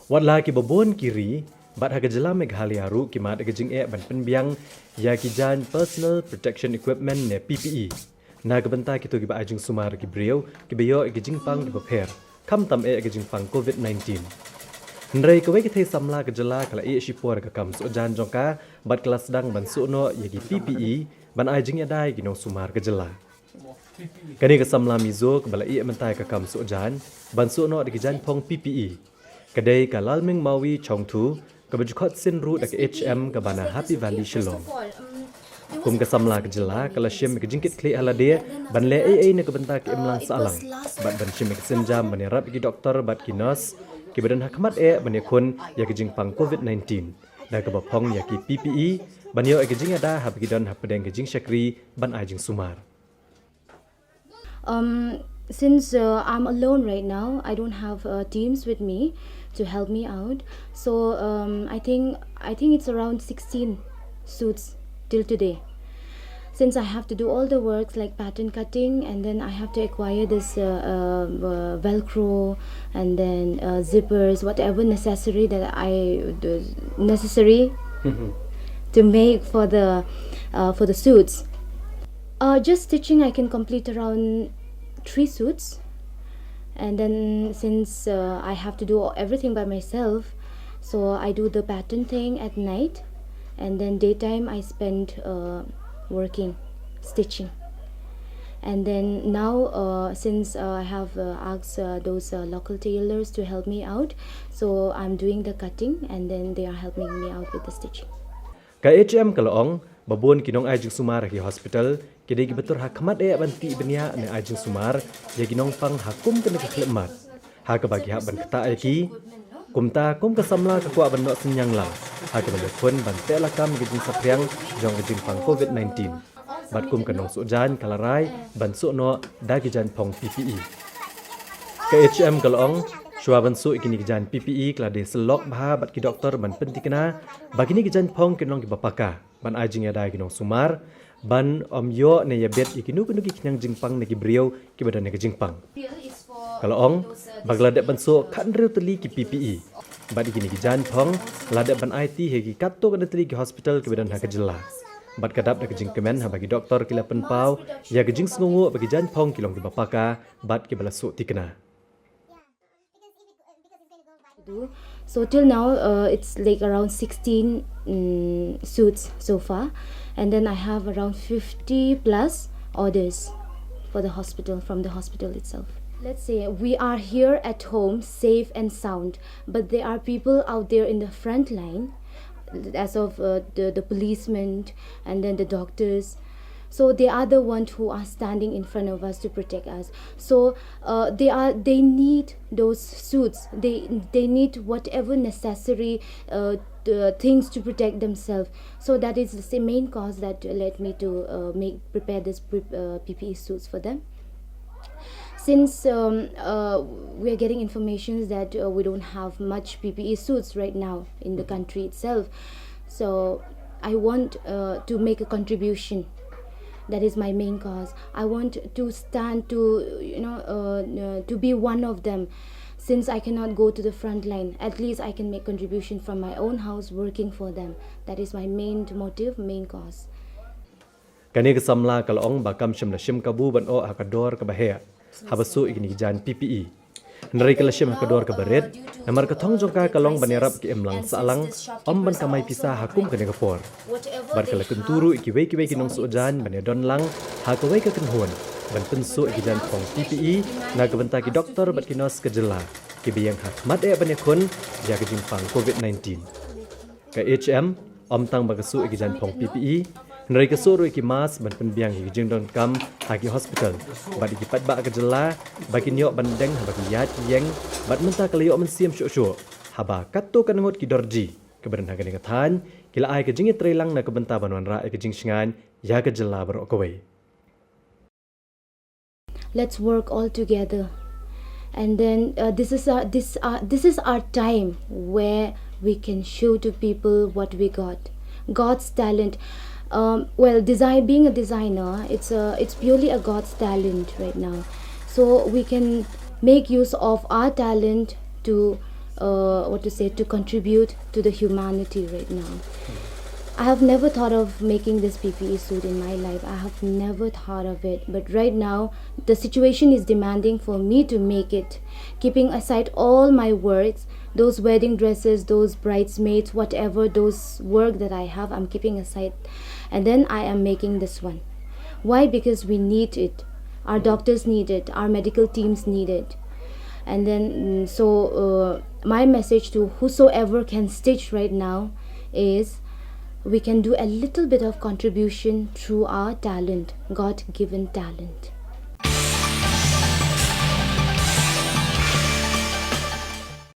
Wat la ki babon kiri, bat haga jela Meghalaya ru ki mat haga jing ban penbiang ya ki jan personal protection equipment ne PPE. Na ga banta ki to ki ba ajing sumar ki brio ki bayo ki jing pang ki baper. Kam tam ki jing pang COVID-19. Nrai ka wei ki thei samla ka jela kala shipor ka kam so jan jongka bat kelas sedang ban su no ya ki PPE ban ajing ya dai ki no sumar ka jela. Kani ka samla mizo ka bala mentai ka kam so jan ban su no ki jan pong PPE. Kadai ka lalming mawi chongtu ka bajukot sin ru dak HM ka bana Happy Valley Shillong. Kum ka samla ka jela kala shim ka jingkit kli halade ban le ne ka banta ka imlang salang. Bat ban shim ka sinjam ban rap ki doktor bat ki nurse ki badan hakmat ban kun ya ka jing pang COVID-19. Da ka bapong ya ki PPE ban yo ka jing ada hab ki don hab pedeng ka jing shakri ban ai jing sumar. Since I'm alone right now, I don't have teams with me to help me out. So I think it's around 16 suits till today. Since I have to do all the works like pattern cutting, and then I have to acquire this Velcro and then zippers, whatever necessary that necessary to make for the suits. Just stitching, I can complete around 3 suits, and then since I have to do everything by myself, so I do the pattern thing at night, and then daytime I spend working, stitching. And then now since I have asked those local tailors to help me out, so I'm doing the cutting, and then they are helping me out with the stitching. Ka HM kalaong babon kinong ajing sumar ki hospital kidai ki betur hakmat banti benia ne ajing sumar ya kinong pang hakum kena keklemat ha ka bagi hak ban kata ki kumta kum ka samla ka kwa ban no senyang la ha ka ban pun ban te la kam ki jing sapriang jong ki jing pang COVID-19 bat kum kanong su jan kalarai ban su no da ki jan pong PPE ka HM kalong Shua bansu ikini kijan PPE kelade selok baha bat ki doktor ban penti kena bagini kijan pong kinong ki bapaka ban ajing ya dai kinong sumar ban yo ne yabet ikinu kinu ki kinang jingpang ne ki brio ki badan ne ki jingpang kalau ong baglade bansu kan rew teli ki PPE bat ikini kijan pong lade ban IT he ki katto kan teli ki hospital ki badan ha ka jela bat kadap ne ki jingkemen ha bagi doktor ki lapen pau ya ki jing sngungu bagi jan pong kilong ki bapaka bat ki balasu ti kena. So till now it's like around 16 suits so far, and then I have around 50 plus orders for the hospital, from the hospital itself. Let's say we are here at home safe and sound, but there are people out there in the front line as of the policemen and then the doctors. So they are the ones who are standing in front of us to protect us. So they need those suits. They need whatever necessary things to protect themselves. So that is the main cause that led me to prepare this PPE suits for them. Since we are getting information that we don't have much PPE suits right now in the country itself, so I want to make a contribution. That is my main cause. I want to stand to to be one of them. Since I cannot go to the front line, at least I can make contribution from my own house working for them. That is my main motive, main cause. Kani ka samla kalong bakam shim la shim kabu ban o hakador ka bahaya. Habasu ikini jan PPE. Nari kala shim hakador ka baret. Namar ka thong jongka kalong banerap ki emlang salang om ban kamai pisah hakum kani ka por. Bar kala kunturu iki wei kinong sujan ban don lang ha ka wei ka kenhon. Ban pensu iki jan pong PPE na ka banta ki doktor bat ki nos ka jela. Ki biyang hakmat ban yakun ja ka jimpang COVID-19. Ka HM om tang bagasu iki jan pong PPE Nari kesuru iki mas ban penbiang iki jing don kam hagi hospital. Bat iki pat ba ka jela bagi nyok bandeng bagi yat yeng bat menta kala yok mensiam syuk-syuk. Haba katto kanangot ki dorji. Keberan haga dengan than kila ai ka jing trelang na ka benta banwan ra ka jing singan ya ka jela barok kawai. Let's work all together. And then this is our time where we can show to people what we got. God's talent. Being a designer, it's purely a God's talent right now. So we can make use of our talent to to contribute to the humanity right now. I have never thought of making this PPE suit in my life. I have never thought of it. But right now, the situation is demanding for me to make it. Keeping aside all my works, those wedding dresses, those bridesmaids, whatever, those work that I have, I'm keeping aside. And then I am making this one. Why? Because we need it. Our doctors need it. Our medical teams need it. And then, my message to whosoever can stitch right now is, we can do a little bit of contribution through our talent, God-given talent.